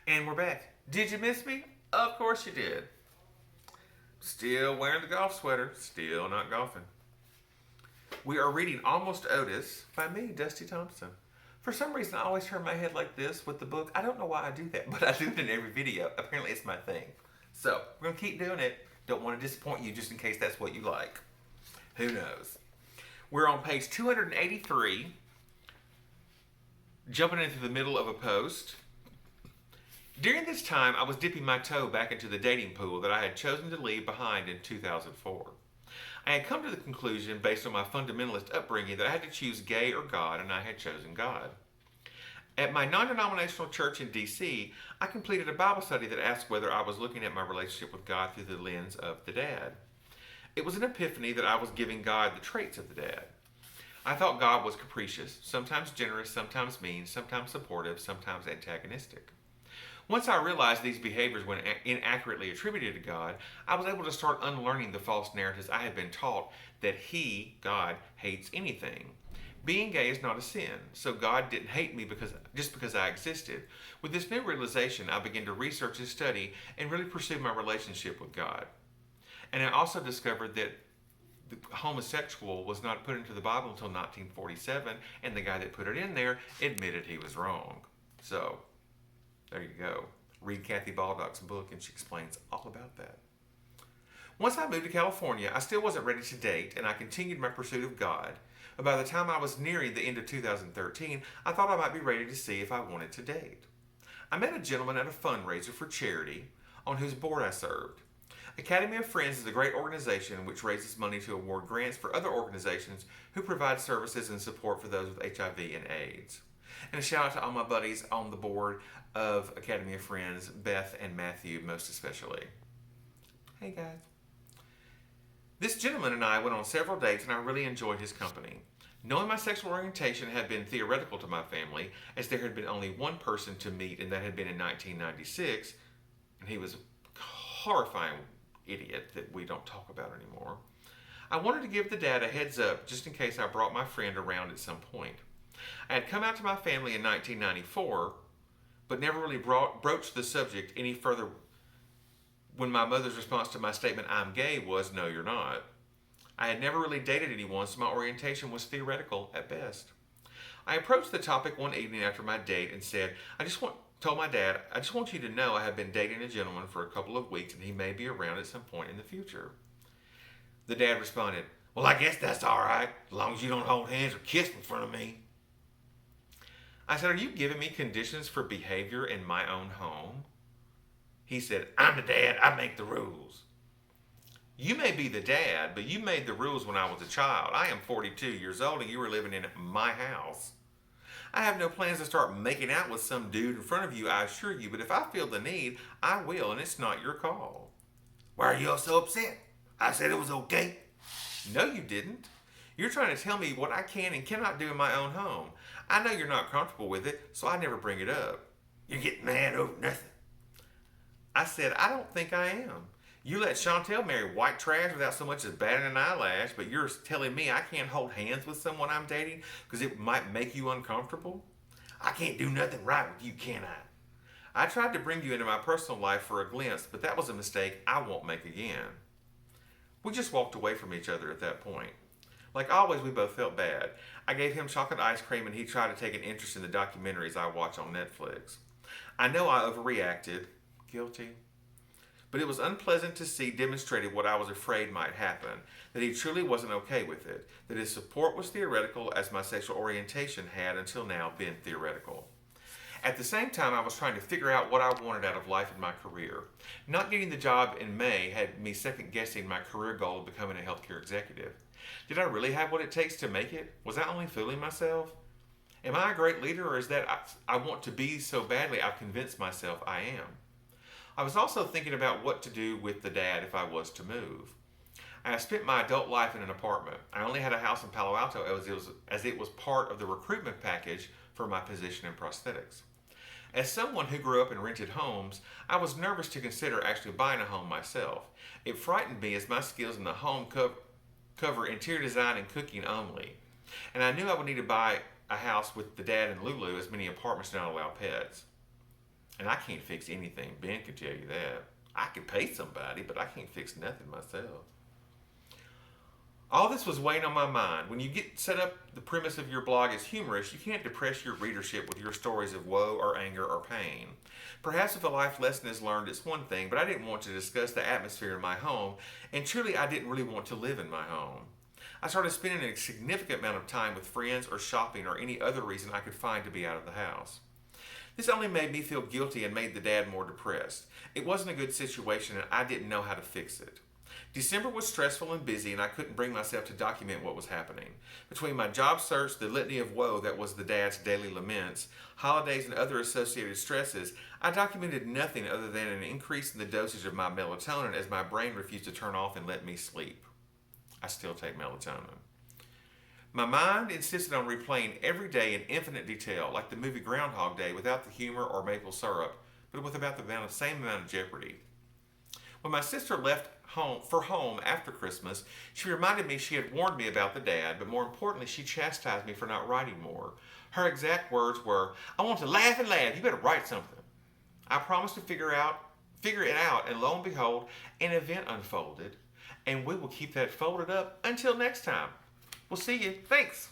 And we're back. Did you miss me? Of course you did. Still wearing the golf sweater, still not golfing. We are reading Almost Odis by me, Dusty Thompson. For some reason, I always turn my head like this with the book. I don't know why I do that, but I do it in every video. Apparently, it's my thing. So, we're going to keep doing it. Don't want to disappoint you just in case that's what you like. Who knows? We're on page 283, jumping into the middle of a post. During this time, I was dipping my toe back into the dating pool that I had chosen to leave behind in 2004. I had come to the conclusion, based on my fundamentalist upbringing, that I had to choose gay or God, and I had chosen God. At my non-denominational church in D.C., I completed a Bible study that asked whether I was looking at my relationship with God through the lens of the dad. It was an epiphany that I was giving God the traits of the dad. I thought God was capricious, sometimes generous, sometimes mean, sometimes supportive, sometimes antagonistic. Once I realized these behaviors were inaccurately attributed to God, I was able to start unlearning the false narratives I had been taught that He, God, hates anything. Being gay is not a sin, so God didn't hate me just because I existed. With this new realization, I began to research and study and really pursue my relationship with God. And I also discovered that the homosexual was not put into the Bible until 1947, and the guy that put it in there admitted he was wrong. So, there you go. Read Kathy Baldock's book and she explains all about that. Once I moved to California, I still wasn't ready to date and I continued my pursuit of God. But by the time I was nearing the end of 2013, I thought I might be ready to see if I wanted to date. I met a gentleman at a fundraiser for charity on whose board I served. Academy of Friends is a great organization which raises money to award grants for other organizations who provide services and support for those with HIV and AIDS. And a shout out to all my buddies on the board of Academy of Friends, Beth and Matthew most especially. Hey guys. This gentleman and I went on several dates and I really enjoyed his company. Knowing my sexual orientation had been theoretical to my family, as there had been only one person to meet and that had been in 1996, and he was a horrifying idiot that we don't talk about anymore. I wanted to give the dad a heads up just in case I brought my friend around at some point. I had come out to my family in 1994, but never really broached the subject any further when my mother's response to my statement, "I'm gay," was, "No, you're not." I had never really dated anyone, so my orientation was theoretical at best. I approached the topic one evening after my date and said, told my dad, "I just want you to know I have been dating a gentleman for a couple of weeks and he may be around at some point in the future." The dad responded, "Well, I guess that's all right, as long as you don't hold hands or kiss in front of me." I said, "Are you giving me conditions for behavior in my own home?" He said, "I'm the dad, I make the rules." You may be the dad, but you made the rules when I was a child. I am 42 years old and you were living in my house. I have no plans to start making out with some dude in front of you, I assure you, but if I feel the need, I will, and it's not your call. "Why are you all so upset? I said it was okay." No, you didn't. You're trying to tell me what I can and cannot do in my own home. I know you're not comfortable with it, so I never bring it up. "You're getting mad over nothing." I said, "I don't think I am. You let Chantel marry white trash without so much as batting an eyelash, but you're telling me I can't hold hands with someone I'm dating because it might make you uncomfortable? I can't do nothing right with you, can I? I tried to bring you into my personal life for a glimpse, but that was a mistake I won't make again." We just walked away from each other at that point. Like always, we both felt bad. I gave him chocolate ice cream and he tried to take an interest in the documentaries I watch on Netflix. I know I overreacted. Guilty. But it was unpleasant to see demonstrated what I was afraid might happen, that he truly wasn't okay with it, that his support was theoretical as my sexual orientation had until now been theoretical. At the same time, I was trying to figure out what I wanted out of life and my career. Not getting the job in May had me second guessing my career goal of becoming a healthcare executive. Did I really have what it takes to make it? Was I only fooling myself? Am I a great leader, or is that I want to be so badly I've convinced myself I am? I was also thinking about what to do with the dad if I was to move. I have spent my adult life in an apartment. I only had a house in Palo Alto as it was part of the recruitment package for my position in prosthetics. As someone who grew up in rented homes, I was nervous to consider actually buying a home myself. It frightened me as my skills in the home cover interior design and cooking only. And I knew I would need to buy a house with the dad and Lulu, as many apartments do not allow pets. And I can't fix anything. Ben can tell you that. I can pay somebody, but I can't fix nothing myself. All this was weighing on my mind. When you get set up the premise of your blog as humorous, you can't depress your readership with your stories of woe or anger or pain. Perhaps if a life lesson is learned, it's one thing, but I didn't want to discuss the atmosphere in my home, and truly I didn't really want to live in my home. I started spending a significant amount of time with friends or shopping or any other reason I could find to be out of the house. This only made me feel guilty and made the dad more depressed. It wasn't a good situation and I didn't know how to fix it. December was stressful and busy, and I couldn't bring myself to document what was happening. Between my job search, the litany of woe that was the dad's daily laments, holidays, and other associated stresses, I documented nothing other than an increase in the dosage of my melatonin as my brain refused to turn off and let me sleep. I still take melatonin. My mind insisted on replaying every day in infinite detail, like the movie Groundhog Day, without the humor or maple syrup, but with about the same amount of jeopardy. When my sister left home after Christmas, she reminded me she had warned me about the dad, but more importantly, she chastised me for not writing more. Her exact words were, "I want to laugh and laugh. You better write something." I promised to figure it out, and lo and behold, an event unfolded, and we will keep that folded up until next time. We'll see you. Thanks.